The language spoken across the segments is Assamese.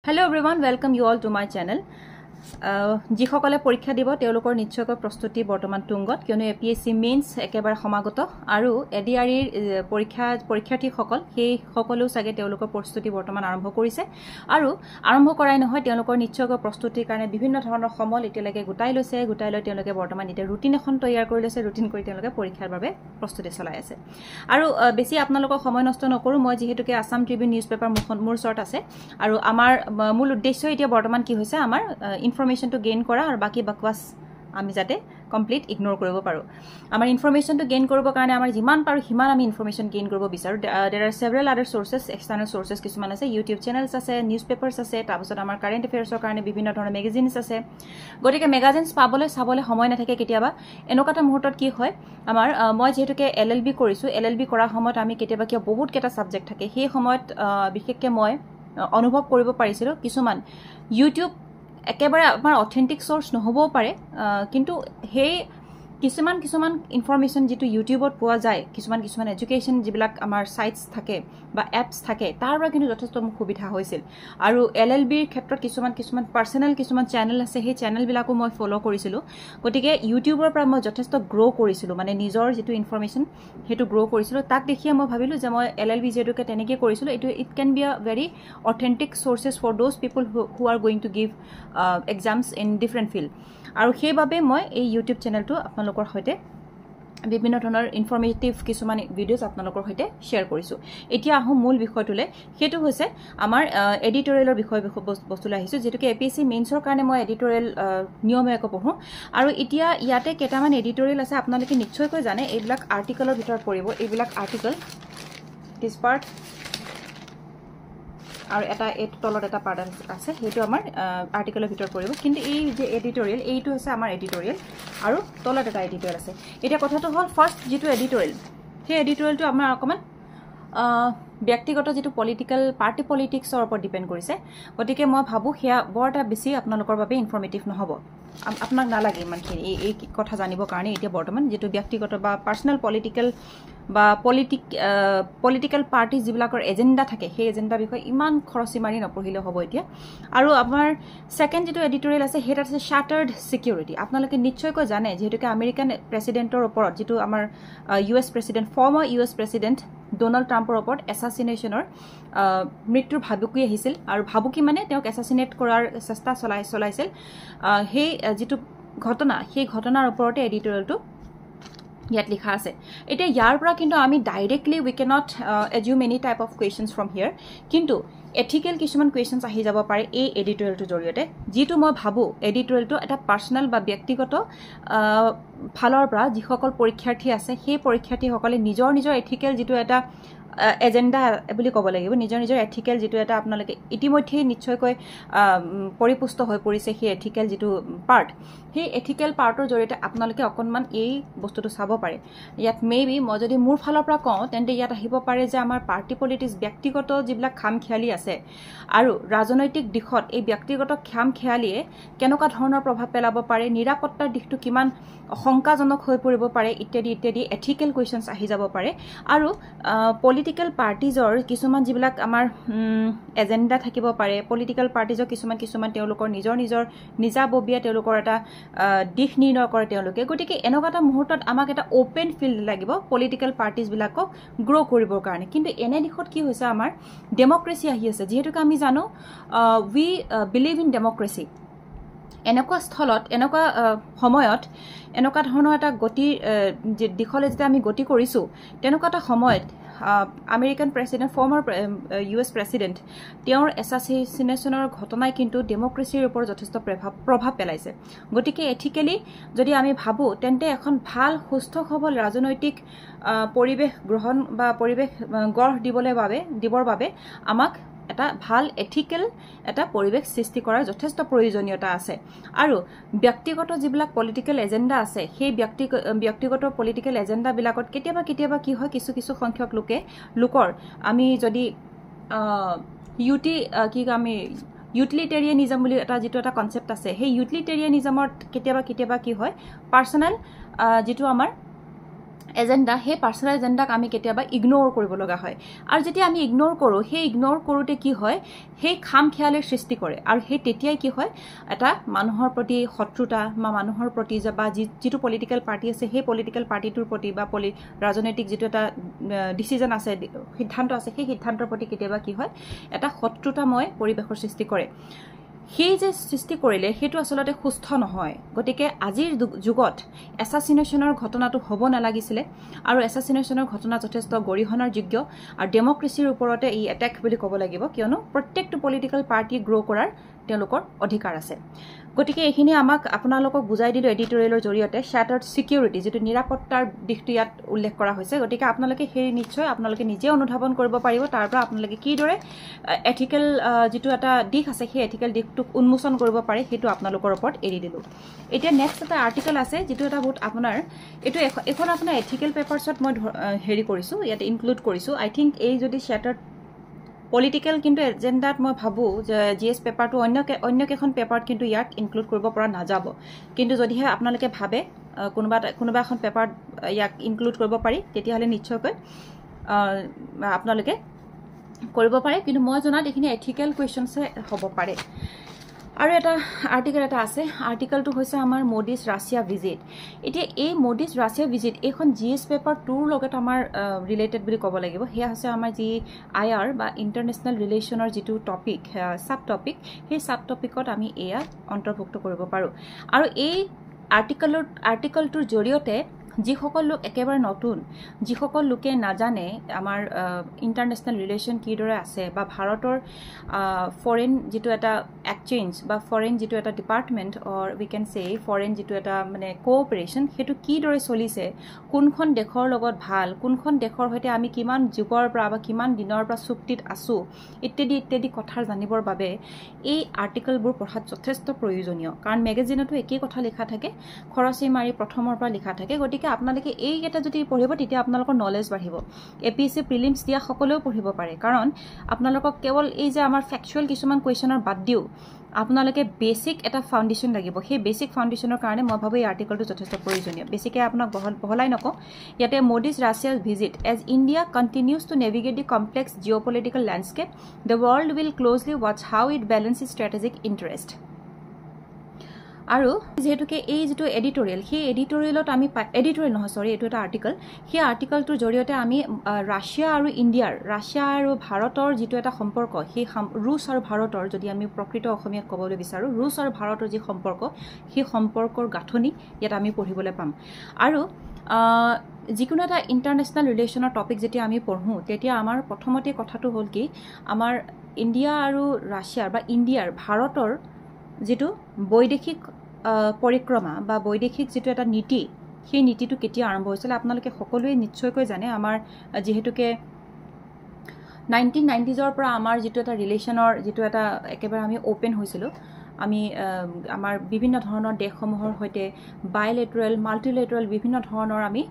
Hello everyone, welcome you all to my channel. যিসকলে পৰীক্ষা দিব তেওঁলোকৰ নিশ্চয়কৈ প্ৰস্তুতি বৰ্তমান তুংগত কিয়নো এপিএসসি মেইনছ একেবাৰে সমাগত আৰু এডিআৰইৰ পৰীক্ষাৰ্থীসকল সেই সকলো সাগে তেওঁলোকৰ প্ৰস্তুতি বৰ্তমান আৰম্ভ কৰিছে আৰু আৰম্ভ কৰাই নহয় তেওঁলোকৰ নিশ্চয়কৈ প্ৰস্তুতিৰ কাৰণে বিভিন্ন ধৰণৰ সমল এতিয়ালৈকে গোটাই লৈ তেওঁলোকে বৰ্তমান এটা ৰুটিন এখন তৈয়াৰ কৰি লৈছে ৰুটিন কৰি তেওঁলোকে পৰীক্ষাৰ বাবে প্ৰস্তুতি চলাই আছে আৰু বেছি আপোনালোকক সময় নষ্ট নকৰো মই যেহেতুকে আসাম ট্ৰিবিউন নিউজ পেপাৰ মোৰ চৰ্ট আছে আৰু আমাৰ মূল উদ্দেশ্য এতিয়া বৰ্তমান কি হৈছে আমাৰ information to gain kora ar baki bakwas ami jate complete ignore koribo paru amar information to gain koribo karone amar jiman paru himan ami information gain koribo bisaru there are several other sources external sources kisuman ase youtube channels ase newspapers ase tabosot amar current affairs or karone bibhinno dhoroner magazines ase gotike magazines pabole sabole homoy na thake ketiaba enokata muhurtot ki hoy amar moi jehetuke llb korisu llb kora homoyot ami ketiaba ki bahut keta subject thake he homoyot bishekke moi অনুভৱ কৰিব পাৰিছিলো কিছুমান YouTube একেবাৰে আমাৰ অথেন্টিক সোৰ্স নহবও পাৰে কিন্তু হে কিছুমান ইনফৰমেশন যেটো ইউটিউবত পোৱা যায় কিছুমান এডুকেশন যিবিলাক আমাৰ সাইটস থাকে বা এপস থাকে তাৰ পৰা কিন্তু যথেষ্ট সুবিধা হৈছিল আৰু এলএলবিৰ ক্ষেত্ৰত কিছুমান পাৰ্সোনাল চ্যানেল আছে সেই চ্যানেল বিলাকো মই ফলো কৰিছিলো গতিকে ইউটিউবৰ পৰা মই যথেষ্ট গ্ৰো কৰিছিলো মানে নিজৰ যেটো ইনফৰমেশন হেতু গ্ৰো কৰিছিলো তাক দেখিয়ে মই ভাবিলো যে মই এলএলবি যেটোকে তেনেকে কৰিছিলো it can be a very authentic sources for those people who are going to give exams in different field আৰু সেইভাবে মই এই ইউটিউব চ্যানেলটো আপোনালোকৰ হৈতে বিভিন্ন ধৰণৰ ইনফৰমেটিভ কিছুমান ভিডিওস আপোনালোকৰ হৈতে শেয়াৰ কৰিছো এতিয়া আহো মূল বিষয়টোলে হেতু হৈছে আমাৰ এডিটৰিয়েলৰ বিষয় বস্তুলৈ আহিছো যেটোকে এপিএসসি মেইনছৰ কাৰণে মই এডিটৰিয়েল নিয়মীয়াকৈ পঢ়ো আৰু এতিয়া ইয়াতে কেটামান এডিটৰিয়েল আছে আপোনালোকে নিশ্চয়কৈ জানে এইবিলাক আৰ্টিকলৰ ভিতৰত পৰিব এইবিলাক আৰ্টিকল দিস পাৰ্ট আৰু এটা এট তলত এটা পাৰ্ট আছে হেতু আমাৰ আৰ্টিকলৰ ভিতৰত পৰিব কিন্তু এই যে এডিটৰিয়েল এইটো হৈছে আমাৰ এডিটৰিয়েল আৰু তলত এটা এডিটৰিয়েল আছে এটা কথাটো হল ফাৰ্স্ট যেটো এডিটৰিয়েল সেই এডিটৰিয়েলটো আমাৰ অকমান ব্যক্তিগত যেটো পলিটিক্যাল পাৰ্টি পলিটিক্সৰ ওপৰত ডিপেন্ড কৰিছে গতিকে মই ভাবো হেয়া বৰটা বেছি আপোনালোকৰ বাবে ইনফৰমেটিভ নহব আপোনাক নালাগে ইমানখিনি এই কথা জানিব কাৰণে এতিয়া বৰ্তমান যেটো ব্যক্তিগত বা পাৰ্সোনাল পলিটিক্যাল বা পলিটিক্যাল পাৰ্টি যিবিলাকৰ এজেন্ডা থাকে সেই এজেন্ডা বিষয় ইমান খৰচি মাৰি নপঢ়িলে হ'ব এতিয়া আৰু আমাৰ সেকেন্ড যেটো এডিটৰিয়েল আছে হেটা আছে শাটাৰ্ড সিকিউৰিটি আপোনালোকে নিশ্চয়কৈ জানে যেহেতুকে আমেৰিকান প্ৰেসিডেন্টৰ ওপৰত যেটো আমাৰ US president former US president Donald ট্ৰাম্পৰ ওপৰত এসাসিনেশনৰ মৃত্যুৰ ভাবুকি আহিছিল আৰু ভাবুকি মানে তেওঁক এসাসিনেট কৰাৰ চেষ্টা চলাইছিল সেই যেটো ঘটনা সেই ঘটনাৰ ওপৰতে এডিটৰিয়েলটো ইয়াত লিখা আছে এতিয়া ইয়াৰ পৰা কিন্তু আমি directly we cannot assume any type of questions from here কিন্তু এথিক্যাল কিছুমান কোৱেশ্চনছ আহি যাব পাৰে এই এডিটৰিয়েলটোৰ জৰিয়তে যেটো মই ভাবো এডিটৰিয়েলটো এটা পাৰ্সোনাল বা ব্যক্তিগত ফালৰ পৰা যিসকল পৰীক্ষাৰ্থী আছে সেই পৰীক্ষাৰ্থীসকলে নিজৰ এথিক্যাল যেটো এটা এজেন্ডা বুলি ক'ব লাগিব নিজৰ এথিক্যাল যেটো এটা আপোনালোকে ইতিমধ্যে নিশ্চয়কৈ পৰিপুষ্ট হৈ পৰিছে সেই এথিক্যাল যেটো পাৰ্ট সেই এথিক্যাল পাৰ্টৰ জৰিয়তে আপোনালোকে অকনমান এই বস্তুটো চাব পাৰে ইয়াত মেবি মই যদি মোৰ ফালৰ পৰা কওঁ তেন্তে ইয়াত আহিব পাৰে যে আমাৰ পাৰ্টি পলিটিক্স ব্যক্তিগত যিবিলাক খামখেয়ালি আছে আৰু ৰাজনৈতিক দিশত এই ব্যক্তিগত খামখেয়ালিয়ে কেনেকুৱা ধৰণৰ প্ৰভাৱ পেলাব পাৰে নিৰাপত্তাৰ দিশটো কিমান শংকাজনক হৈ পৰিব পাৰে ইত্যাদি এথিক্যাল কোৱেশ্চনছ আহি যাব পাৰে আৰু পলিটিক্যাল পাৰ্টিজৰ কিছুমান যিবিলাক আমাৰ এজেন্ডা থাকিব পাৰে পলিটিক্যাল পাৰ্টিজৰ কিছুমান তেওঁলোকৰ নিজৰ নিজাববীয়া তেওঁলোকৰ এটা দিশ নিৰ্ণয় কৰে তেওঁলোকে গতিকে এনেকুৱা এটা মুহূৰ্তত আমাক এটা ওপেন ফিল্ড লাগিব পলিটিক্যাল পাৰ্টিজ বিলাকক গ্ৰো কৰিবৰ কাৰণে কিন্তু এনে দিশত কি হৈছে আমাৰ ডেমক্ৰেসি আহি আছে যেহেতুকে আমি জানো উই বিলিভ ইন ডেমক্ৰেসি এনেকুৱা স্থলত এনেকুৱা সময়ত এনেকুৱা ধৰণৰ এটা গতি দিশলে যেতিয়া আমি গতি কৰিছো তেনেকুৱা এটা সময়ত American president former US president তেওঁৰ এসাসিনেশনৰ ঘটনাই কিন্তু ডেমক্ৰেসিৰ ওপৰত যথেষ্ট প্ৰভাৱ পেলাইছে গতিকে এথিক্যালি যদি আমি ভাবো তেন্তে এখন ভাল সুস্থ সবল ৰাজনৈতিক পৰিবেশ গ্ৰহণ বা পৰিবেশ গঢ় দিবৰ বাবে আমাক এটা ভাল এথিক্যাল এটা পৰিবেশ সৃষ্টি কৰাৰ যথেষ্ট প্ৰয়োজনীয়তা আছে আৰু ব্যক্তিগত যিবিলাক পলিটিক্যাল এজেন্ডা আছে সেই ব্যক্তিগত পলিটিক্যাল এজেন্ডা বিলাকত কেতিয়াবা কি হয় কিছু সংখ্যক লোকৰ আমি যদি ইউটিলিটেৰিয়ানিজম বুলি এটা যেটো এটা কনসেপ্ট আছে সেই ইউটিলিটেৰিয়ানিজমত কেতিয়াবা কি হয় পাৰ্সোনাল যেটো আমাৰ এজেণ্ডা সেই পাৰ্চনেল এজেণ্ডাক আমি কেতিয়াবা ইগনোৰ কৰিব লগা হয় আৰু যেতিয়া আমি ইগনোৰ কৰোঁ সেই ইগনোৰ কৰোঁতে কি হয় সেই খামখেয়ালিৰ সৃষ্টি কৰে আৰু সেই তেতিয়াই কি হয় এটা মানুহৰ প্ৰতি শত্ৰুতা বা মানুহৰ প্ৰতি বা যিটো পলিটিকেল পাৰ্টি আছে সেই পলিটিকেল পাৰ্টিটোৰ প্ৰতি বা ৰাজনৈতিক যিটো এটা ডিচিজন আছে সিদ্ধান্ত আছে সেই সিদ্ধান্তৰ প্ৰতি কেতিয়াবা কি হয় এটা শত্ৰুতাময় পৰিৱেশৰ সৃষ্টি কৰে সেই যে সৃষ্টি কৰিলে সেইটো আসলতে সুস্থ নহয় গতিকে আজিৰ যুগত এছাচিনেশ্যনৰ ঘটনাটো হ'ব নালাগিছিলে আৰু এছাচিনেশ্যনৰ ঘটনা যথেষ্ট গৰিহণাৰ যোগ্য আৰু ডেমক্ৰেচিৰ ওপৰতে এই এটেক বুলি ক'ব লাগিব কিয়নো প্ৰত্যেকটো পলিটিকেল পাৰ্টি গ্ৰ' কৰাৰ তেওঁলোকৰ অধিকাৰ আছে গতিকে এইখিনি আমাক আপোনালোকক বুজাই দিলো এডিটৰিয়েলৰ জৰিয়তে শ্যাটাৰ্ড সিকিউৰিটি যেটো নিৰাপত্তাৰ দিশটো ইয়াত উল্লেখ কৰা হৈছে গতিকে আপোনালোকে সেই নিশ্চয় আপোনালোকে নিজে অনুধাৱন কৰিব পাৰিব তাৰ পৰা আপোনালোকে কি দৰে এথিক্যাল যেটো এটা দিশ আছে সেই এথিক্যাল দিশটোক উন্মোচন কৰিব পাৰে হেতু আপোনালোকৰ ওপৰত এৰি দিলো এতিয়া নেক্সট এটা আৰ্টিকেল আছে যেটো এটা বহুত আপোনাৰ এটো এখন আপোনাৰ এথিক্যাল পেপাৰছত মই হেৰি কৰিছো ইয়াত ইনক্লুড কৰিছো আই থিংক এই যদি শ্যাটাৰ্ড পলিটিক্যাল কিন্তু এজেন্ডাত মই ভাবো যে জিএস পেপাৰটো অন্য কেখন পেপাৰত কিন্তু ইয়াক ইনক্লুড কৰিব পৰা নাযাব কিন্তু যদিহে আপোনালোকে ভাবে কোনোবা এখন পেপাৰত ইয়াক ইনক্লুড কৰিব পাৰি তেতিয়াহলে নিশ্চয়কৈ আপোনালোকে কৰিব পাৰে কিন্তু মই জনাত এখিনি এথিক্যাল কোৱেশ্চনছে হ'ব পাৰে আৰু এটা আৰ্টিকেল এটা আছে আৰ্টিকেলটো হৈছে আমাৰ মোদিস ৰাছিয়া ভিজিট এতিয়া এই মোদিস ৰাছিয়া ভিজিট এখন জিএস পেপাৰ 2 লগত আমাৰ ৰিলেটেড বুলি ক'ব লাগিব হেয়া হৈছে আমাৰ যি আইআৰ বা ইন্টাৰনেশনাল ৰিলেশনৰ যেটো টপিক সাব টপিক সেই সাব টপিকত আমি এয়া অন্তৰ্ভুক্ত কৰিব পাৰো আৰু এই আৰ্টিকেলটোৰ জৰিয়তে যিসকল লোক একেবাৰে নতুন যিসকল লোকে নাজানে আমাৰ ইন্টাৰনেশনাল ৰিলেশন কি দৰে আছে বা ভাৰতৰ ফৰেন যেটো এটা এক্সচেঞ্জ বা ফৰেন যেটো এটা department or we can say foreign যেটো এটা মানে কোঅপাৰেশন হেতু কি দৰে চলিছে কোনখন দেশৰ লগত ভাল কোনখন দেশৰ হৈতে আমি কিমান যুগৰ পৰা বা কিমান দিনৰ পৰা চুক্তিত আছো ইত্যাদি কথা জানিবৰ বাবে এই আৰ্টিকেলবোৰ পঢ়াত যথেষ্ট প্ৰয়োজনীয় কাৰণ মেগাজিনতো একেই কথা লিখা থাকে খৰচি মাৰি প্ৰথমৰ পৰা লিখা থাকে গতিকে আপোনালোকে এই এটা যদি পঢ়িব তেতিয়া আপোনালোকৰ নলেজ বাঢ়িব এপিএসসি প্ৰিলিমছ দিয়া সকলেও পঢ়িব পাৰে কাৰণ আপোনালোকক কেৱল এই যে আমাৰ ফ্যাকচুয়াল কিছুমান কোৱেশ্চনৰ বাদ দিও আপোনালোকে বেসিক এটা ফাউন্ডেশন লাগিব সেই বেসিক ফাউন্ডেশনৰ কাৰণে মই ভাবো এই আৰ্টিকেলটো যথেষ্ট প্ৰয়োজনীয় বেসিকে আপোনাক বহলাই নক ইয়াতে মোদিস ৰাছিয়াৰ visit as India continues to navigate the complex geopolitical landscape the world will closely watch how it balances strategic interest আৰু যেহেতুকে এই যেটো এডিটৰিয়েল সেই এডিটৰিয়েলত আমি এডিটৰিয়েল নহয় সৰি এটো এটা আৰ্টিকেল সেই আৰ্টিকেলটোৰ জৰিয়তে আমি ৰাছিয়া আৰু ইণ্ডিয়াৰ ৰাছিয়া আৰু ভাৰতৰ যেটো এটা সম্পৰ্ক সেই ৰুছ আৰু ভাৰতৰ যদি আমি প্ৰকৃত অসমীয়াত ক'বলৈ বিচাৰো ৰুছ আৰু ভাৰতৰ যি সম্পৰ্ক সেই সম্পৰ্কৰ গাঁথনি ইয়াত আমি পঢ়িবলৈ পাম আৰু যিকোনো এটা ইন্টাৰনেশনাল ৰিলেশনৰ টপিক যেতিয়া আমি পঢ়ো তেতিয়া আমাৰ প্ৰথমতে কথাটো হ'ল কি আমাৰ ইণ্ডিয়া আৰু ৰাছিয়াৰ বা ইণ্ডিয়াৰ ভাৰতৰ যেটো বৈদেশিক পৰিক্ৰমা বা বৈদেশিক যেটো এটা নীতি সেই নীতিটো কেতিয়া আৰম্ভ হৈছিল আপোনালোকে সকলোৱে নিশ্চয়কৈ জানে আমাৰ যেহেতুকে 1990s ৰ পৰা আমাৰ যেটো এটা ৰিলেশনৰ যেটো এটা একেবাৰে আমি ওপেন হৈছিল আমি আমাৰ বিভিন্ন ধৰণৰ দেশসমূহৰ হৈতে বাইলেটাৰেল মাল্টিলেটাৰেল বিভিন্ন ধৰণৰ আমি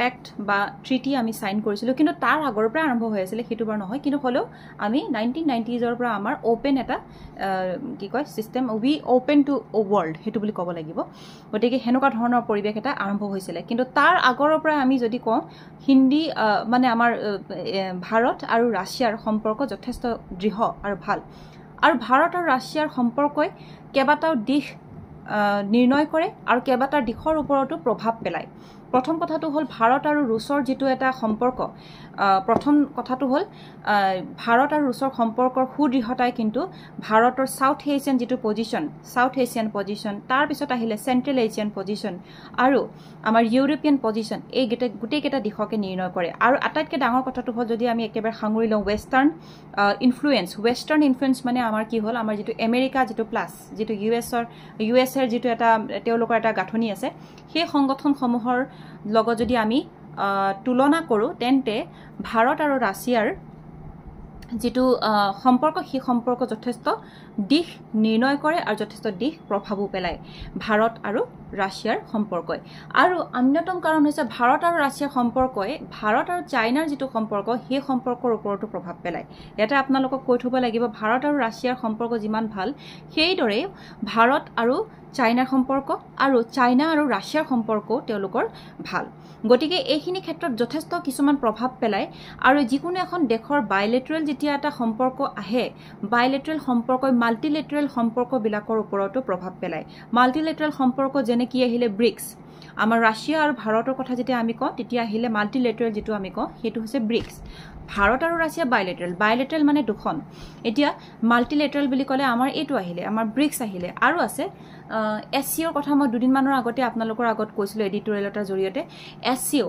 পেক্ট বা ট্ৰিটি আমি সাইন কৰিছিল কিন্তু তাৰ আগৰ পৰা আৰম্ভ হৈ আছিল হেতু বৰ নহয় কিন্তু হলো আমি 1990s ৰ পৰা আমাৰ ওপেন এটা কি কয় system we open to world হেতু বুলি ক'ব লাগিব গতিকে হেনকা ধৰণৰ পৰিবেশ এটা আৰম্ভ হৈছিল কিন্তু তাৰ আগৰ পৰা আমি যদি কওঁ হিন্দী মানে আমাৰ ভাৰত আৰু ৰাছিয়াৰ সম্পৰ্ক যথেষ্ট দৃঢ় আৰু ভাল আৰু ভাৰত আৰু ৰাছিয়াৰ সম্পৰ্কই কেবাটাও দিশ নিৰ্ণয় কৰে আৰু কেবাটাৰ দিশৰ ওপৰতো প্ৰভাৱ পেলায় প্ৰথম কথাটো হল ভাৰত আৰু ৰুছৰ যেটো এটা সম্পৰ্ক প্ৰথম কথাটো হল ভাৰত আৰু ৰুছৰ সম্পৰ্কৰ সুদৃঢ়তাই কিন্তু ভাৰতৰ সাউথ এছিয়ান যেটো পজিশন তাৰ পিছত আহিলে সেন্ট্ৰেল এছিয়ান পজিশন আৰু আমাৰ ইউৰোপিয়ান পজিশন এই গুটেকেটা দিশকে নিৰ্ণয় কৰে আৰু আটাইতকৈ ডাঙৰ কথাটো হল যদি আমি একেবাৰে সাঙুৰি লওঁ ওয়েস্টাৰ্ণ ইনফ্লুয়েন্স মানে আমাৰ কি হল আমাৰ যেটো আমেৰিকা যেটো প্লাস যেটো ইউএছৰ যেটো এটা তেওঁলোকৰ এটা গাঁথনি আছে সেই সংগঠনসমূহৰ লগত যদি আমি তুলনা কৰো তেন্তে ভাৰত আৰু ৰাছিয়াৰ যেটো সম্পৰ্ক সেই সম্পৰ্ক যথেষ্ট দিশ নিৰ্ণয় কৰে আৰু যথেষ্ট দিশ প্ৰভাৱো পেলায় ভাৰত আৰু ৰাছিয়াৰ সম্পৰ্কই আৰু অন্যতম কাৰণ হৈছে ভাৰত আৰু ৰাছিয়াৰ সম্পৰ্কই ভাৰত আৰু চাইনাৰ যেটো সম্পৰ্ক সেই সম্পৰ্কৰ ওপৰতো প্ৰভাৱ পেলায় এটা আপোনালোকক কৈ থব লাগিব ভাৰত আৰু ৰাছিয়াৰ সম্পৰ্ক যিমান ভাল সেই দৰে ভাৰত আৰু চাইনাৰ সম্পৰ্ক আৰু চাইনা আৰু ৰাছিয়াৰ সম্পৰ্ক তেওঁলোকৰ ভাল গতিকে এইখিনি ক্ষেত্ৰত যথেষ্ট কিছুমান প্ৰভাৱ পেলায় আৰু যিকোনো এখন দেশৰ বাইলেটাৰেল যেতিয়া এটা সম্পৰ্ক আহে বাইলেটাৰেল সম্পৰ্কই মাল্টিলেটাৰেল সম্পৰ্কবিলাকৰ ওপৰতো প্ৰভাৱ পেলায় মাল্টিলেটাৰেল সম্পৰ্ক যেনে কি আহিলে ব্ৰিক্স আমাৰ ৰাছিয়া আৰু ভাৰতৰ কথা যেতিয়া আমি কওঁ তেতিয়া আহিলে মাল্টিলেটাৰেল যেটো আমি কওঁ হেতু হৈছে ব্ৰিক্স ভাৰত আৰু ৰাছিয়া বাইলেটাৰেল মানে দুখন এতিয়া মাল্টিলেটাৰেল বুলি ক'লে আমাৰ এটো আহিলে আমাৰ ব্ৰিক্স আহিলে আৰু আছে এসসিওৰ কথা মই দুদিন মানৰ আগতে আপোনালোকৰ আগত কৈছিল এডিটৰিয়েলটাৰ জৰিয়তে এসসিও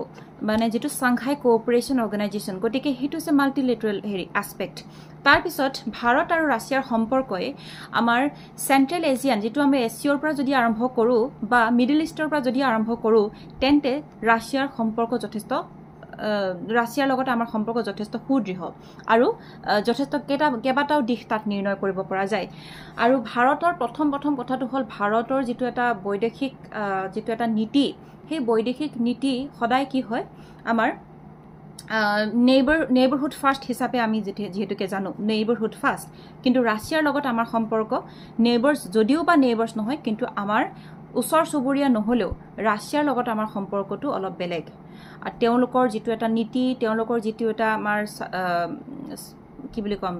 মানে যেটো সাংঘাই কোঅপাৰেচন অৰ্গানাইজেচন গতিকে হেতু হৈছে মাল্টিলেটাৰেল হেৰি আসপেক্ট তাৰ পিছত ভাৰত আৰু ৰাছিয়াৰ সম্পৰ্কই আমাৰ সেন্ট্ৰেল এছিয়ান যেটো আমি এসসিওৰ পৰা যদি আৰম্ভ কৰো বা মিডল ইষ্টৰ পৰা যদি আৰম্ভ কৰো তেন্তে ৰাছিয়াৰ সম্পৰ্ক যথেষ্ট ৰাছিয়াৰ লগত আমাৰ সম্পৰ্ক যথেষ্ট সুদৃঢ় আৰু যথেষ্ট কেবাটাও দিশ তাত নিৰ্ণয় কৰিব পৰা যায় আৰু ভাৰতৰ প্ৰথম কথাটো হ'ল ভাৰতৰ যেটো এটা বৈদেশিক যেটো এটা নীতি সেই বৈদেশিক নীতি সদায় কি হয় আমাৰ নেইবাৰহুড ফাৰ্স্ট হিচাপে আমি যেহেতুকে জানো নেইবাৰহুড ফাৰ্স্ট কিন্তু ৰাছিয়াৰ লগত আমাৰ সম্পৰ্ক নেইবাৰ্স যদিও বা নেইবাৰ্স নহয় কিন্তু আমাৰ ওচৰ চুবুৰীয়া নহলেও ৰাছিয়াৰ লগত আমাৰ সম্পৰ্কটো অলপ বেলেগ আৰু তেওঁলোকৰ যেটো এটা নীতি তেওঁলোকৰ যেটো এটা আমাৰ কি বুলি কম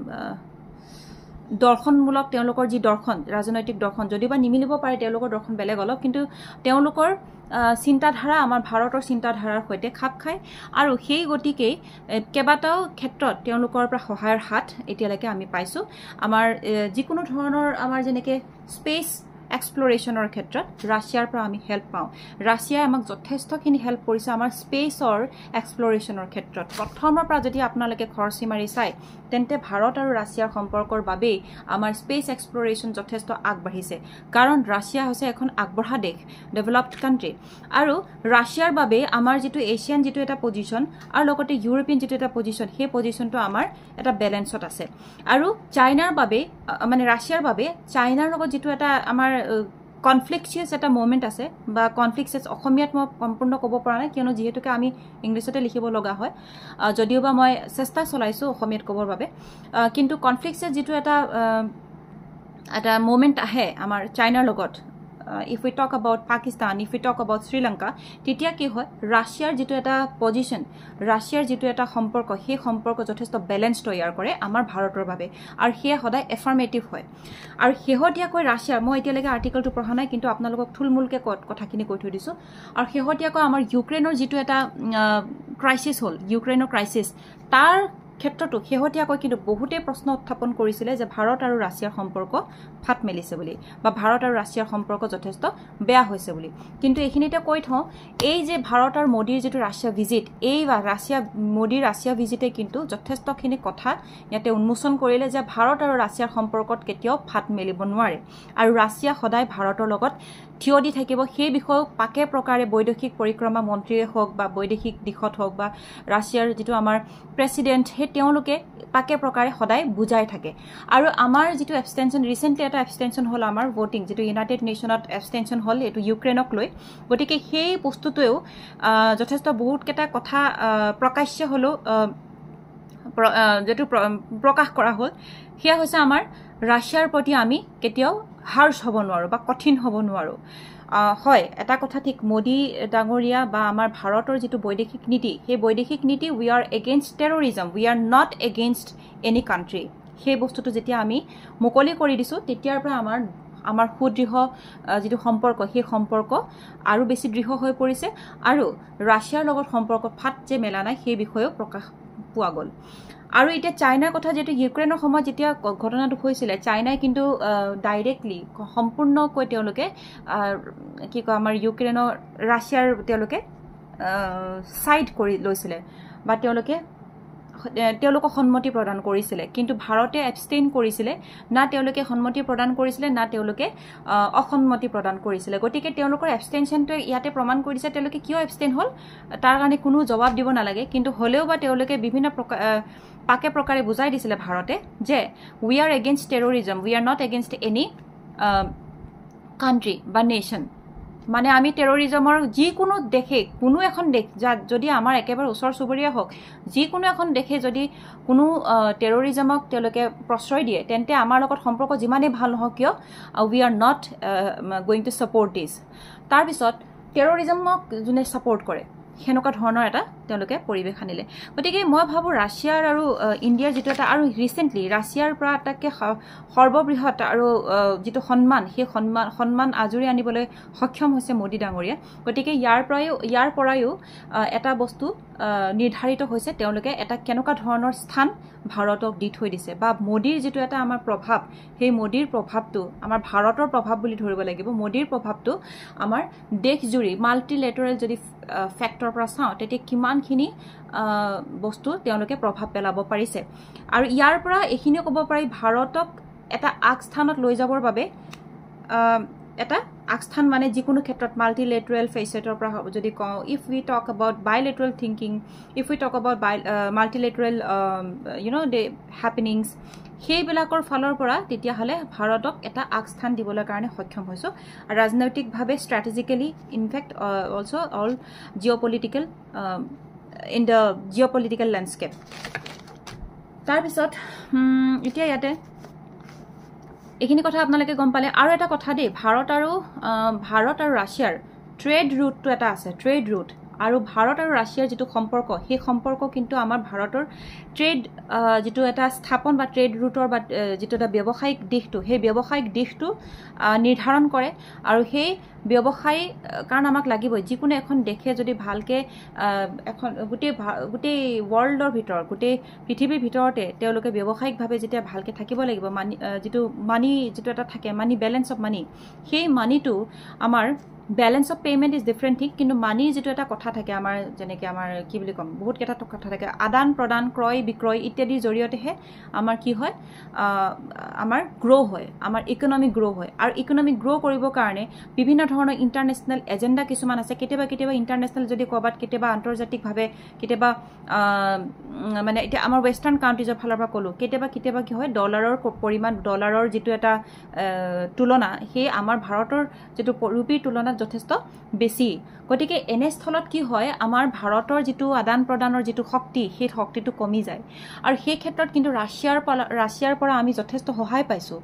দৰ্শনমূলক তেওঁলোকৰ যি দৰ্শন ৰাজনৈতিক দৰ্শন যদিবা নিমিলিব পাৰে তেওঁলোকৰ দৰ্শন বেলেগ অলপ কিন্তু তেওঁলোকৰ চিন্তাধাৰা আমাৰ ভাৰতৰ চিন্তাধাৰাৰ সৈতে খাপ খায় আৰু সেই গতিকে কেবাটাও ক্ষেত্ৰত তেওঁলোকৰ পৰা সহায়ৰ হাত এতিয়ালৈকে আমি পাইছো আমাৰ যিকোনো ধৰণৰ আমাৰ যেনেকে স্পেচ এক্সপ্লোৰেশনৰ ক্ষেত্ৰত ৰাছিয়াৰ পৰা আমি হেল্প পাওঁ ৰাছিয়াই আমাক যথেষ্টখিনি হেল্প কৰিছে আমাৰ স্পেচৰ এক্সপ্লোৰেশনৰ ক্ষেত্ৰত প্ৰথমৰ পৰা যদি আপোনালোকে খৰচি মাৰি চাই তেন্তে ভাৰত আৰু ৰাছিয়াৰ সম্পৰ্কৰ বাবে আমাৰ স্পেচ এক্সপ্লোৰেশন যথেষ্ট আগবাঢ়িছে কাৰণ ৰাছিয়া হৈছে এখন আগবঢ়া দেশ ডেভেলপড কান্ট্ৰি আৰু ৰাছিয়াৰ বাবে আমাৰ যেটো এছিয়ান যেটো এটা পজিশন আৰু লগতে ইউৰোপিয়ান যেটো এটা পজিশন সেই পজিশনটো আমাৰ এটা বেলেন্সত আছে আৰু চাইনাৰ বাবে মানে ৰাছিয়াৰ বাবে চাইনাৰ লগত যেটো এটা আমাৰ কনফ্লিক্টছিয়াছ এটা মোমেন্ট আছে বা কনফ্লিক্টছিয়াছ অসমীয়াত মই সম্পূৰ্ণ ক'ব পৰা নাই কিয়নো যেহেতুকে আমি ইংলিছতে লিখিব লগা হয় যদিওবা মই চেষ্টা চলাইছো অসমীয়াত ক'বৰ বাবে কিন্তু কনফ্লিক্টছিয়াছ যেটো এটা মোমেন্ট আহে আমাৰ চাইনাৰ লগত if we talk about Pakistan if we talk about Sri Lanka তেতিয়া কি হয় ৰাছিয়াৰ যেটো এটা পজিশন ৰাছিয়াৰ যেটো এটা সম্পৰ্ক সেই সম্পৰ্ক যথেষ্ট ব্যালেন্স তৈয়াৰ কৰে আমাৰ ভাৰতৰ বাবে আৰু হেয়া সদায় এফাৰ্মেটিভ হয় আৰু হেহতিয়াকৈ ৰাছিয়াৰ মই এতিয়ালৈকে আৰ্টিকেলটো পঢ়া নাই কিন্তু আপোনালোকক থুলমূলকে কথাখিনি কৈ থৈ দিছো আৰু হেহতিয়াকৈ আমাৰ ইউক্ৰেইনৰ যেটো এটা ক্ৰাইসিস হ'ল ইউক্ৰেইনৰ ক্ৰাইসিস তাৰ ক্ষেত্ৰটো হেহতিয়াকৈ কিন্তু বহুতে প্ৰশ্ন উত্থাপন কৰিছিল যে ভাৰত আৰু ৰাছিয়াৰ সম্পৰ্ক ফাট মেলিছে বুলি বা ভাৰত আৰু ৰাছিয়াৰ সম্পৰ্ক যথেষ্ট বেয়া হৈছে বুলি কিন্তু এইখিনিতে কৈ থওঁ এই যে ভাৰত আৰু মোদীৰ যেটো ৰাছিয়া ভিজিট এই মোদীৰ ৰাছিয়া ভিজিটে কিন্তু যথেষ্টখিনি কথা ইয়াতে উন্মোচন কৰিলে যে ভাৰত আৰু ৰাছিয়াৰ সম্পৰ্কত কেতিয়াও ফাট মেলিব নোৱাৰে আৰু ৰাছিয়া সদায় ভাৰতৰ লগত থিয় দি থাকিব সেই বিষয় পাকে প্ৰকাৰে বৈদেশিক পৰিক্ৰমা মন্ত্ৰীয়ে হওক বা বৈদেশিক দিশত হওক বা ৰাছিয়াৰ যেটো আমাৰ প্ৰেসিডেন্ট হে তেওঁলোকে পাকে প্ৰকাৰে সদায় বুজাই থাকে আৰু আমাৰ যেটো এবষ্টেনশন ৰিসেন্টলি এটা এবষ্টেনশন হল আমাৰ ভোটিং যেটো ইউনাইটেড নেশনত এবষ্টেনশন হল এটো ইউক্ৰেইনক লৈ গতিকে সেই বস্তুটোও যথেষ্ট বহুত কেটা কথা প্ৰকাশ্য হলো যেটো প্ৰকাশ কৰা হল হেয়া হৈছে আমাৰ ৰাছিয়াৰ প্ৰতি আমি কেতিয়াও হাৰ্শ হ'ব নোৱাৰো বা কঠিন হ'ব নোৱাৰো হয় এটা কথা ঠিক মোদী ডাঙৰীয়া বা আমাৰ ভাৰতৰ যেটো বৈদেশিক নীতি সেই বৈদেশিক নীতি we are against terrorism we are not against any country সেই বস্তুটো যেতিয়া আমি মুকলি কৰি দিছো তেতিয়াৰ পৰা আমাৰ সুদৃঢ় যেটো সম্পৰ্ক সেই সম্পৰ্ক আৰু বেছি দৃঢ় হৈ পৰিছে আৰু ৰাছিয়াৰ লগত সম্পৰ্ক ফাট যে মেলা নাই সেই বিষয়েও প্ৰকাশ পোৱা গল আৰু এটা চাইনাৰ কথা যেটো ইউক্ৰেইনৰ সময় যেতিয়া ঘটনাটো হৈছিল চাইনাই কিন্তু ডাইৰেক্টলি সম্পূৰ্ণকৈ তেওঁলোকে কি কয় আমাৰ ইউক্ৰেইনৰ ৰাছিয়াৰ তেওঁলোকে সাইড কৰি লৈছিল বা তেওঁলোকক সন্মতি প্ৰদান কৰিছিল কিন্তু ভাৰতে এবষ্টেইন কৰিছিল না তেওঁলোকে সন্মতি প্ৰদান কৰিছিল না তেওঁলোকে অসন্মতি প্ৰদান কৰিছিল গতিকে তেওঁলোকৰ এবষ্টেনশনটো ইয়াতে প্ৰমাণ কৰিছে তেওঁলোকে কিয় এবষ্টেইন হল তাৰ কাৰণে কোনো জবাব দিব নালাগে কিন্তু হলেও বা তেওঁলোকে বিভিন্ন পাকে প্ৰকাৰে বুজাই দিছিল ভাৰতে যে we are against terrorism we are not against any country বা নেশন মানে আমি টেৰৰিজমৰ যিকোনো দেশে কোনো এখন দেশ যদি আমাৰ একেবাৰে ওচৰ চুবুৰীয়া হওক যিকোনো এখন দেশে যদি কোনো টেৰৰিজমক তেওঁলোকে প্ৰশ্ৰয় দিয়ে তেন্তে আমাৰ লগত সম্পৰ্ক যিমানেই ভাল নহওক কিয় we are not going to support this তাৰপিছত টেৰৰিজমক যোনে ছাপোৰ্ট কৰে সেনেকুৱা ধৰণৰ এটা তেওঁলোকে পৰিৱেশ আনিলে গতিকে মই ভাবোঁ ৰাছিয়াৰ আৰু ইণ্ডিয়াৰ যিটো এটা আৰু ৰিচেণ্টলি ৰাছিয়াৰ পৰা আটাইতকৈ সৰ্ববৃহৎ আৰু যিটো সন্মান সেই সন্মান আজৰি আনিবলৈ সক্ষম হৈছে মোদী ডাঙৰীয়া গতিকে ইয়াৰ পৰাও এটা বস্তু নিৰ্ধাৰিত হৈছে তেওঁলোকে এটা কেনেকুৱা ধৰণৰ স্থান ভাৰতক দি থৈ দিছে বা মোদীৰ যিটো এটা আমাৰ প্ৰভাৱ সেই মোদীৰ প্ৰভাৱটো আমাৰ ভাৰতৰ প্ৰভাৱ বুলি ধৰিব লাগিব মোদীৰ প্ৰভাৱটো আমাৰ দেশজুৰি মাল্টিলেটাৰেল যদি ফেক্টৰ পৰা চাওঁ তেতিয়া কিমানখিনি বস্তু তেওঁলোকে প্ৰভাৱ পেলাব পাৰিছে আৰু ইয়াৰ পৰা এইখিনিও ক'ব পাৰি ভাৰতক এটা আগস্থানত লৈ যাবৰ বাবে এটা আগস্থান মানে যিকোনো ক্ষেত্ৰত মাল্টিলেটাৰেল ফেচেটৰ পৰা যদি কওঁ if we talk about bilateral thinking if we talk about multilateral the happenings সেইবিলাকৰ ফালৰ পৰা তেতিয়াহ'লে ভাৰতক এটা আগস্থান দিবলৈ কাৰণে সক্ষম হৈছোঁ আৰু ৰাজনৈতিকভাৱে strategically in fact also' all geopolitical in the geopolitical landscape তাৰপিছত এতিয়া ইয়াতে এইখিনি কথা আপোনালোকে গম পালে আৰু এটা কথা দেই ভাৰত আৰু ৰাছিয়াৰ ট্ৰেড ৰুটটো এটা আছে ট্ৰেড ৰুট আৰু ভাৰত আৰু ৰাছিয়াৰ যিটো সম্পৰ্ক সেই সম্পৰ্ক কিন্তু আমাৰ ভাৰতৰ ট্ৰেড যিটো এটা স্থাপন বা ট্ৰেড ৰুটৰ বা যিটো এটা ব্যৱসায়িক দিশটো সেই ব্যৱসায়িক দিশটো নিৰ্ধাৰণ কৰে আৰু সেই ব্যৱসায় কাৰণ আমাক লাগিবই যিকোনো এখন দেশে যদি ভালকৈ এখন গোটেই ৱৰ্ল্ডৰ ভিতৰত গোটেই পৃথিৱীৰ ভিতৰতে তেওঁলোকে ব্যৱসায়িকভাৱে যেতিয়া ভালকৈ থাকিব লাগিব মানি যিটো এটা থাকে মানি বেলেঞ্চ অফ মানি সেই মানিটো আমাৰ balance of payment is different thing কিন্তু মানিৰ যিটো এটা কথা থাকে আমাৰ যেনেকৈ আমাৰ কি বুলি ক'ম বহুত কেইটা কথা থাকে আদান প্ৰদান ক্ৰয় বিক্ৰয় ইত্যাদিৰ জৰিয়তেহে আমাৰ কি হয় আমাৰ গ্ৰ' হয় আমাৰ ইকনমিক গ্ৰ' হয় আৰু ইকনমিক গ্ৰ' কৰিবৰ কাৰণে বিভিন্ন ধৰণৰ ইণ্টাৰনেশ্যনেল এজেণ্ডা কিছুমান আছে কেতিয়াবা ইণ্টাৰনেশ্যনেল যদি ক'ৰবাত কেতিয়াবা আন্তৰ্জাতিকভাৱে কেতিয়াবা মানে এতিয়া আমাৰ ৱেষ্টাৰ্ণ কাণ্ট্ৰিজৰ ফালৰ পৰা ক'লোঁ কেতিয়াবা কি হয় ডলাৰৰ পৰিমাণ ডলাৰৰ যিটো এটা তুলনা সেই আমাৰ ভাৰতৰ যিটো ৰূপীৰ তুলনাত যথেষ্ট বেছি গতিকে এনেস্থলত কি হয় আমাৰ ভাৰতৰ যিটো আদান প্ৰদানৰ যিটো শক্তি সেই শক্তিটো কমি যায় আৰু সেই ক্ষেত্ৰত কিন্তু ৰাছিয়াৰ পৰা আমি যথেষ্ট সহায় পাইছোঁ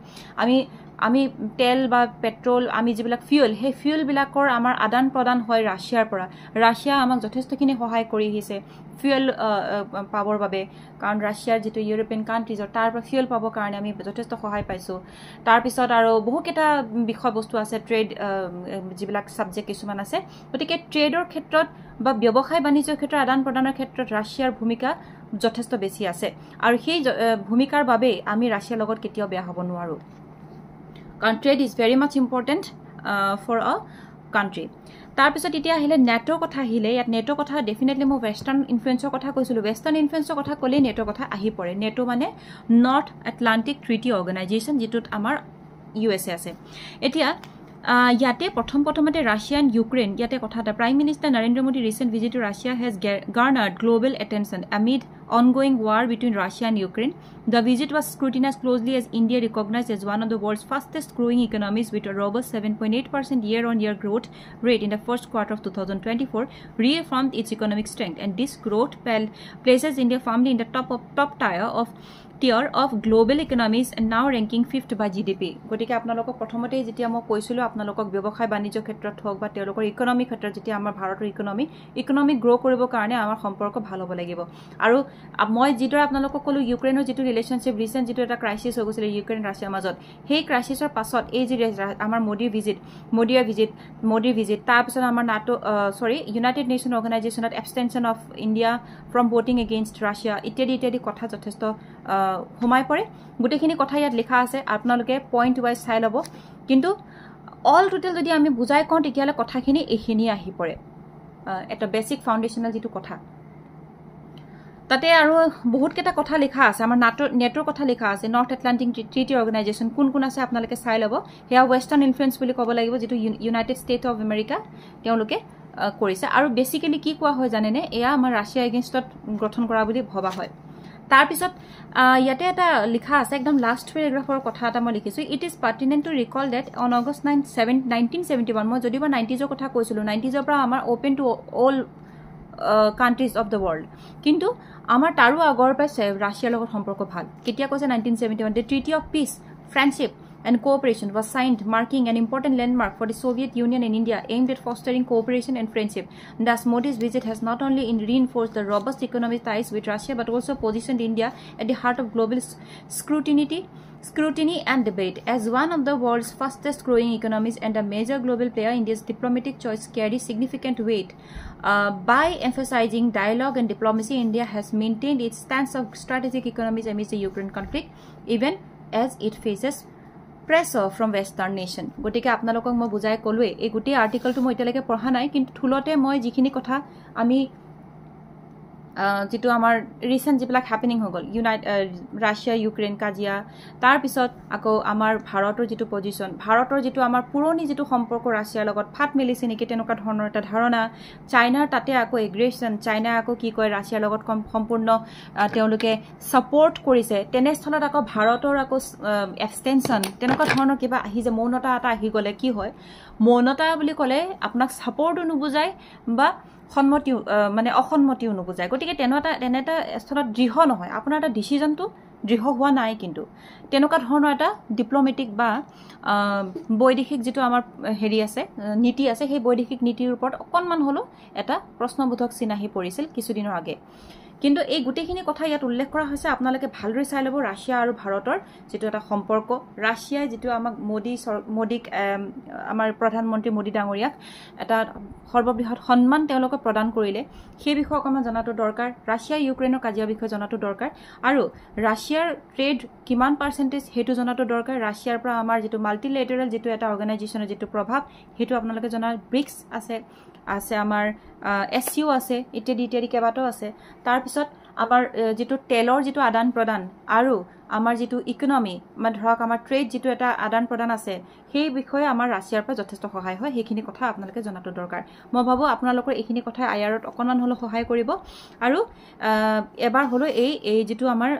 আমি তেল বা পেট্ৰল আমি যিবিলাক ফুয়েল সেই ফুয়েলবিলাকৰ আমাৰ আদান প্ৰদান হয় ৰাছিয়াৰ পৰা ৰাছিয়া আমাক যথেষ্টখিনি সহায় কৰি আহিছে ফুয়েল পাবৰ বাবে কাৰণ ৰাছিয়াৰ যিটো ইউৰোপিয়ান কাণ্ট্ৰিজৰ তাৰ পৰা ফুয়েল পাবৰ কাৰণে আমি যথেষ্ট সহায় পাইছোঁ তাৰপিছত আৰু বহুকেইটা বিষয়বস্তু আছে ট্ৰেড যিবিলাক ছাবজেক্ট কিছুমান আছে গতিকে ট্ৰেডৰ ক্ষেত্ৰত বা ব্যৱসায় বাণিজ্যৰ ক্ষেত্ৰত আদান প্ৰদানৰ ক্ষেত্ৰত ৰাছিয়াৰ ভূমিকা যথেষ্ট বেছি আছে আৰু সেই ভূমিকাৰ বাবেই আমি ৰাছিয়াৰ লগত কেতিয়াও বেয়া হ'ব নোৱাৰোঁ কাৰণ trade is very much important for a country তাৰপিছত এতিয়া আহিলে নেটোৰ কথা আহিলে ইয়াত নেটোৰ কথা ডেফিনেটলি মই ৱেষ্টাৰ্ণ ইনফ্লুৱেঞ্চৰ কথা কৈছিলোঁ ৱেষ্টাৰ্ণ ইনফ্লুৱেঞ্চৰ কথা ক'লেই নেটোৰ কথা আহি পৰে নেটো মানে নৰ্থ আটলাণ্টিক ট্ৰিটি অৰ্গেনাইজেশ্যন যিটোত আমাৰ USA আছে এতিয়া ইয়াতে প্ৰথমতে ৰাছিয়া এণ্ড ইউক্ৰেইন ইয়াতে কথা এটা prime minister Narendra Modi recent visit to Russia has garnered global attention amid ongoing war between Russia and Ukraine. The visit was scrutinized closely as India recognized as one of the world's fastest growing economies with a robust 7.8% year-on-year growth rate in the first quarter of 2024, reaffirmed its economic strength, and this growth places India firmly in the top tier of global economies and now ranking 5th by GDP. গতিকে আপোনালোকক প্ৰথমতে যেতিয়া মই কৈছিলোঁ আপোনালোকক ব্যৱসায় বাণিজ্য ক্ষেত্ৰত হওক বা তেওঁলোকৰ ইকনমি ক্ষেত্ৰত যেতিয়া আমাৰ ভাৰতৰ ইকনমি গ্ৰ' কৰিবৰ কাৰণে আমাৰ সম্পৰ্ক ভাল হ'ব লাগিব আৰু মই যিদৰে আপোনালোকক ক'লোঁ ইউক্ৰেইনৰ যিটো ৰিলেশ্যনশ্বিপ ৰিচেণ্ট যিটো এটা ক্ৰাইচিছ হৈ গৈছিলে ইউক্ৰেইন ৰাছিয়াৰ মাজত সেই ক্ৰাইচিছৰ পাছত এই যি আমাৰ মোদীৰ ভিজিট তাৰপিছত আমাৰ ইউনাইটেড নেশ্যন অৰ্গেনাইজেশ্যনত abstention of India from voting against Russia ইত্যাদি কথা যথেষ্ট সোমাই পৰে গোটেইখিনি কথা ইয়াত লিখা আছে আপোনালোকে পইণ্ট ৱাইজ চাই ল'ব কিন্তু অল টোটেল যদি আমি বুজাই কওঁ তেতিয়াহ'লে কথাখিনি এইখিনি আহি পৰে এটা বেছিক ফাউণ্ডেশ্যনেল যিটো কথা তাতে আৰু বহুতকেইটা কথা লিখা আছে আমাৰ নেটোৰ কথা লিখা আছে নৰ্থ আটলাণ্টিক ট্ৰিটি অৰ্গেনাইজেশ্যন কোন আছে আপোনালোকে চাই ল'ব সেয়া ৱেষ্টাৰ্ণ ইনফ্লুৱেঞ্চ বুলি ক'ব লাগিব যিটো ইউনাইটেড ষ্টেট অফ আমেৰিকা তেওঁলোকে কৰিছে আৰু বেচিকেলি কি কোৱা হয় জানেনে এয়া আমাৰ ৰাছিয়া এগেইনষ্টত গঠন কৰা বুলি ভবা হয় তাৰ পিছত ইয়াতে এটা লিখা আছে একদম লাষ্ট প্যাৰাগ্ৰাফৰ কথা এটা মই লিখিছো it is pertinent to recall that on August 1971 মই যদিবা 90s কথা কৈছিলো 90s পৰা আমাৰ open to all countries of the world কিন্তু আমাৰ তাৰো আগৰ পৰা ৰাছিয়াৰ লগত সম্পৰ্ক ভাল কেতিয়া কৈছে 1971 the treaty of peace friendship and cooperation was signed marking an important landmark for the Soviet Union and India aimed at fostering cooperation and friendship. Thus Modi's visit has not only reinforced the robust economic ties with Russia but also positioned India at the heart of global scrutiny and debate. As one of the world's fastest growing economies and a major global player, India's diplomatic choice carries significant weight. By emphasizing dialogue and diplomacy, India has maintained its stance of strategic economies amidst the Ukraine conflict, even as it faces pressure from Western nation. গতিকে আপোনালোকক মই বুজাই কলোৱে এই গোটেই আৰ্টিকেলটো মই এতিয়ালৈকে পঢ়া নাই কিন্তু থুলতে মই যিখিনি কথা আমি যেটো আমাৰ ৰিসেন্ট যিবিলাক হ্যাপেনিং হৈ গল ৰাছিয়া ইউক্ৰেইন কাজিয়া তাৰ পিছত আকৌ আমাৰ ভাৰতৰ যেটো পজিশন ভাৰতৰ যেটো আমাৰ পুৰণি যেটো সম্পৰ্ক ৰাছিয়াৰ লগত ফাট মেলিছে নেকি তেনেকুৱা ধৰণৰ এটা ধাৰণা চাইনাৰ তাতে আকৌ এগ্ৰেছন চাইনা আকৌ কি কয় ৰাছিয়াৰ লগত সম্পূৰ্ণ তেওঁলোকে সাপোৰ্ট কৰিছে তেনেস্থলত আকৌ ভাৰতৰ আকৌ এক্সটেনশন তেনেকুৱা ধৰণৰ কিবা আহি যে মৌনতা এটা আহি গলে কি হয় মৌনতা বুলি ক'লে আপোনাক সাপোৰ্টও নুবুজায় বা সন্মতিও মানে অসন্মতিও নুবুজায় গতিকে তেনেটা স্থলত দৃঢ় নহয় আপোনাৰ এটা ডিসিশনটো দৃঢ় হোৱা নাই কিন্তু তেনেকুৱা ধৰণৰ এটা ডিপ্লোমেটিক বা বৈদেশিক যেটো আমাৰ হেৰি আছে নীতি আছে সেই বৈদেশিক নীতিৰ ওপৰত অকনমান হলো এটা প্ৰশ্নবোধক চিনাহি পৰিছিল কিছুদিনৰ আগে কিন্তু এই গুটেখিনি কথা ইয়াত উল্লেখ কৰা হৈছে আপোনালোকে ভালদৰে চাই লব ৰাছিয়া আৰু ভাৰতৰ যেটো এটা সম্পৰ্ক ৰাছিয়াই যেটো আমাক মোদিক আমাৰ প্ৰধানমন্ত্ৰী মোদি ডাঙৰীয়াক এটা সৰ্ববৃহৎ সন্মান তেওঁলোকে প্ৰদান কৰিলে সেই বিষয়ে অকমান জনাটো দৰকাৰ ৰাছিয়া ইউক্ৰেইনৰ কাজিয়া বিষয়ে জনাটো দৰকাৰ আৰু ৰাছিয়াৰ ট্ৰেড কিমান পাৰ্সেন্টেজ হেতু জনাটো দৰকাৰ ৰাছিয়াৰ পৰা আমাৰ যেটো মাল্টিলেটাৰাল যেটো এটা অৰ্গানাইজেচনৰ যেটো প্ৰভাৱ হেতু আপোনালোকে জনা ব্ৰিক্স আছে আমাৰ এসইউ আছে ইত্যাদি কেবাটো আছে তাৰ পিছত আমাৰ যেটো তেলৰ যেটো আদান প্ৰদান আৰু আমাৰ যেটো ইকোনমি মানে ধৰক আমাৰ ট্ৰেড যেটো এটা আদান প্ৰদান আছে সেই বিষয়ে আমাৰ ৰাছিয়াৰ পৰা যথেষ্ট সহায় হয় হেখিনি কথা আপোনালোকে জনাটো দৰকাৰ মই ভাবো আপোনালোকৰ এইখিনি কথা আইআৰত অকনমান হলো সহায় কৰিব আৰু এবাৰ হলো এই যেটো আমাৰ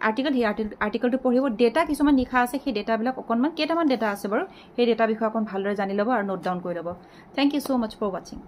আৰ্টিকেল হে আৰ্টিকেলটো পঢ়িব ডেটা কিছুমান লিখা আছে সেই ডেটাবিলাক অকনমান কেইটামান ডেটা আছে বাৰু সেই ডেটা বিষয়ে অকন ভালদৰে জানি লব আৰু নোট ডাউন কৰি লব thank you so much for watching